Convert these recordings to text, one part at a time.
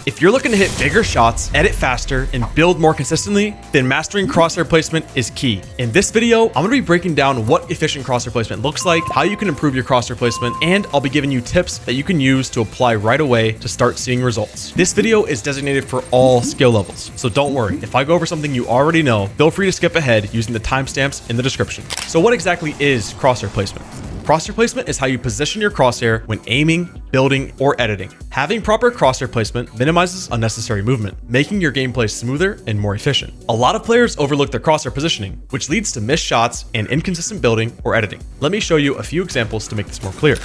If you're looking to hit bigger shots, edit faster, and build more consistently, then mastering crosshair placement is key. In this video, I'm going to be breaking down what efficient crosshair placement looks like, how you can improve your crosshair placement, and I'll be giving you tips that you can use to apply right away to start seeing results. This video is designated for all skill levels, so don't worry. If I go over something you already know, feel free to skip ahead using the timestamps in the description. So what exactly is crosshair placement? Crosshair placement is how you position your crosshair when aiming, building, or editing. Having proper crosshair placement minimizes unnecessary movement, making your gameplay smoother and more efficient. A lot of players overlook their crosshair positioning, which leads to missed shots and inconsistent building or editing. Let me show you a few examples to make this more clear.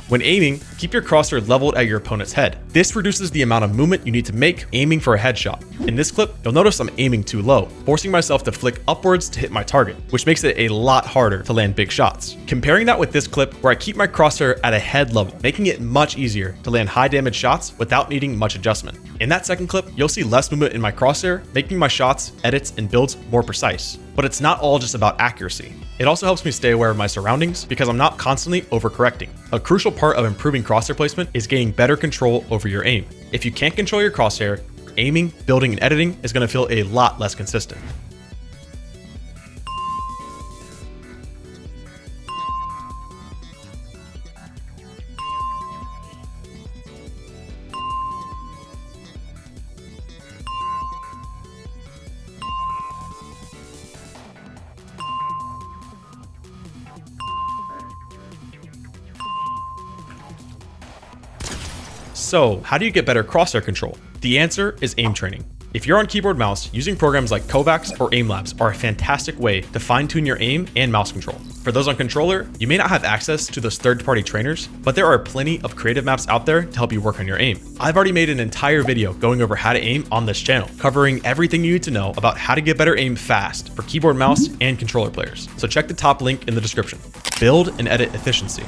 When aiming, keep your crosshair leveled at your opponent's head. This reduces the amount of movement you need to make aiming for a headshot. In this clip, you'll notice I'm aiming too low, forcing myself to flick upwards to hit my target, which makes it a lot harder to land big shots. Comparing that with this clip where I keep my crosshair at a head level, making it much easier to land high damage shots without needing much adjustment. In that second clip, you'll see less movement in my crosshair, making my shots, edits, and builds more precise. But it's not all just about accuracy. It also helps me stay aware of my surroundings because I'm not constantly overcorrecting. A crucial part of improving crosshair placement is gaining better control over your aim. If you can't control your crosshair, aiming, building, and editing is going to feel a lot less consistent. So, how do you get better crosshair control? The answer is aim training. If you're on keyboard mouse, using programs like Kovacs or AimLabs are a fantastic way to fine-tune your aim and mouse control. For those on controller, you may not have access to those third-party trainers, but there are plenty of creative maps out there to help you work on your aim. I've already made an entire video going over how to aim on this channel, covering everything you need to know about how to get better aim fast for keyboard, mouse, and controller players. So check the top link in the description. Build and edit efficiency.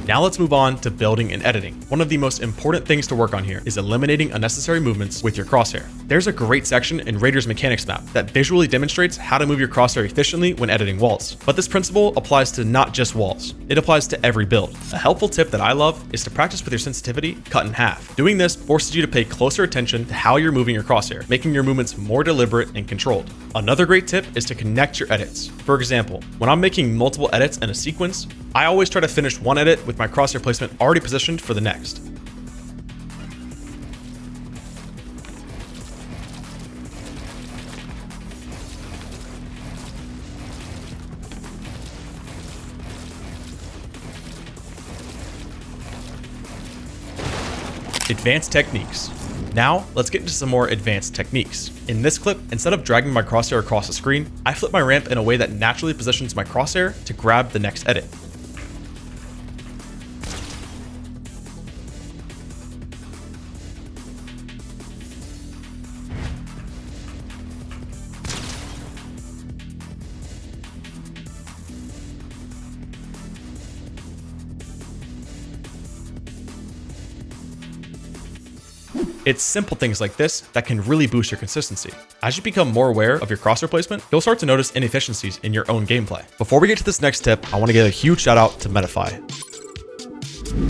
Now let's move on to building and editing. One of the most important things to work on here is eliminating unnecessary movements with your crosshair. There's a great section in Raiders Mechanics map that visually demonstrates how to move your crosshair efficiently when editing walls. But this principle applies to not just walls. It applies to every build. A helpful tip that I love is to practice with your sensitivity cut in half. Doing this forces you to pay closer attention to how you're moving your crosshair, making your movements more deliberate and controlled. Another great tip is to connect your edits. For example, when I'm making multiple edits in a sequence, I always try to finish one edit with my crosshair placement already positioned for the next. Advanced techniques. Now, let's get into some more advanced techniques. In this clip, instead of dragging my crosshair across the screen, I flip my ramp in a way that naturally positions my crosshair to grab the next edit. It's simple things like this that can really boost your consistency. As you become more aware of your crosshair placement, you'll start to notice inefficiencies in your own gameplay. Before we get to this next tip, I want to give a huge shout out to Metafy.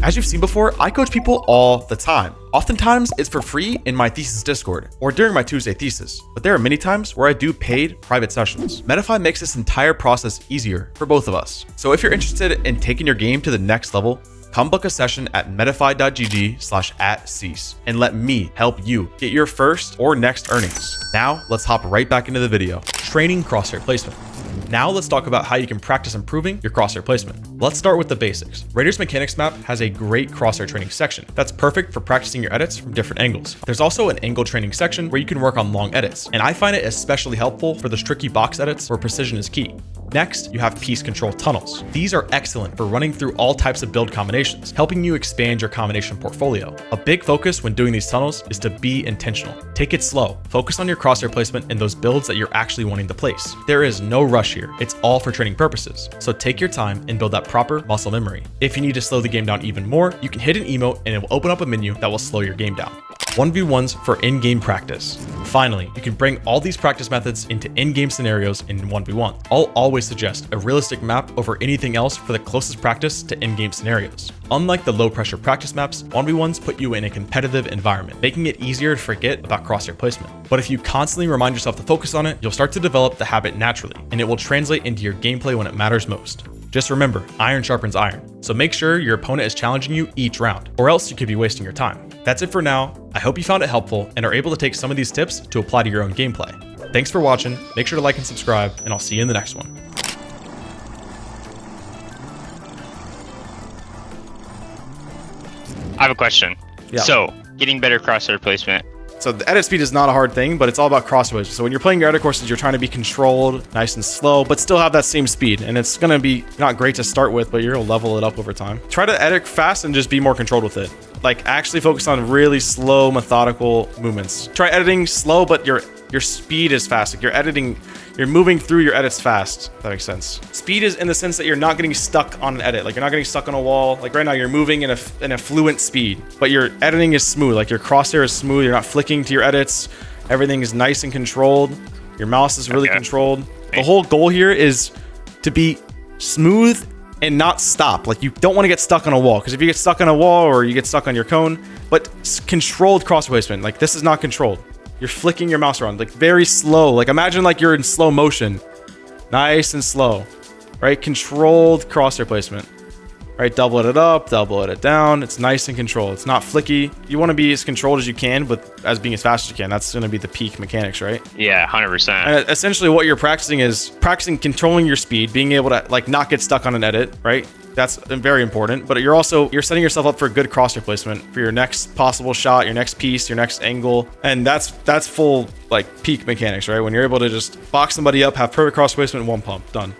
As you've seen before, I coach people all the time. Oftentimes, it's for free in my thesis Discord or during my Tuesday thesis, but there are many times where I do paid private sessions. Metafy makes this entire process easier for both of us. So if you're interested in taking your game to the next level, come book a session at metafy.gg/@cease and let me help you get your first or next earnings. Now, let's hop right back into the video. Training crosshair placement. Now let's talk about how you can practice improving your crosshair placement. Let's start with the basics. Raiders Mechanics map has a great crosshair training section that's perfect for practicing your edits from different angles. There's also an angle training section where you can work on long edits, and I find it especially helpful for those tricky box edits where precision is key. Next, you have piece control tunnels. These are excellent for running through all types of build combinations, helping you expand your combination portfolio. A big focus when doing these tunnels is to be intentional. Take it slow. Focus on your crosshair placement in those builds that you're actually wanting to place. There is no rush here. It's all for training purposes. So take your time and build that proper muscle memory. If you need to slow the game down even more, you can hit an emote and it will open up a menu that will slow your game down. 1v1s for in-game practice. Finally, you can bring all these practice methods into in-game scenarios in 1v1. I'll always suggest a realistic map over anything else for the closest practice to in-game scenarios. Unlike the low-pressure practice maps, 1v1s put you in a competitive environment, making it easier to forget about crosshair placement. But if you constantly remind yourself to focus on it, you'll start to develop the habit naturally, and it will translate into your gameplay when it matters most. Just remember, iron sharpens iron, so make sure your opponent is challenging you each round, or else you could be wasting your time. That's it for now. I hope you found it helpful and are able to take some of these tips to apply to your own gameplay. Thanks for watching, make sure to like and subscribe, and I'll see you in the next one. I have a question. Yeah. So, getting better crosshair placement. So the edit speed is not a hard thing, but it's all about crossways. So when you're playing your edit courses, you're trying to be controlled, nice and slow, but still have that same speed. And it's going to be not great to start with, but you're going to level it up over time. Try to edit fast and just be more controlled with it. Like actually focus on really slow, methodical movements. Try editing slow, but your speed is fast. Like you're moving through your edits fast. If that makes sense. Speed is in the sense that you're not getting stuck on an edit. Like you're not getting stuck on a wall. Like right now you're moving in a fluent speed, but your editing is smooth. Like your crosshair is smooth. You're not flicking to your edits. Everything is nice and controlled. Your mouse is really controlled. The whole goal here is to be smooth and not stop. Like you don't want to get stuck on a wall, because if you get stuck on a wall or you get stuck on your cone, but controlled cross placement, like this is not controlled. You're flicking your mouse around like very slow. Like imagine like you're in slow motion, nice and slow, right? Controlled crosshair placement, right? Double it up, double it down. It's nice and controlled. It's not flicky. You want to be as controlled as you can, but as being as fast as you can. That's going to be the peak mechanics, right? Yeah, 100%. And essentially what you're practicing is practicing controlling your speed, being able to like not get stuck on an edit, right? That's very important, but you're setting yourself up for good crosshair placement for your next possible shot, your next piece, your next angle. And that's full like peak mechanics, right? When you're able to just box somebody up, have perfect cross placement, one pump, done.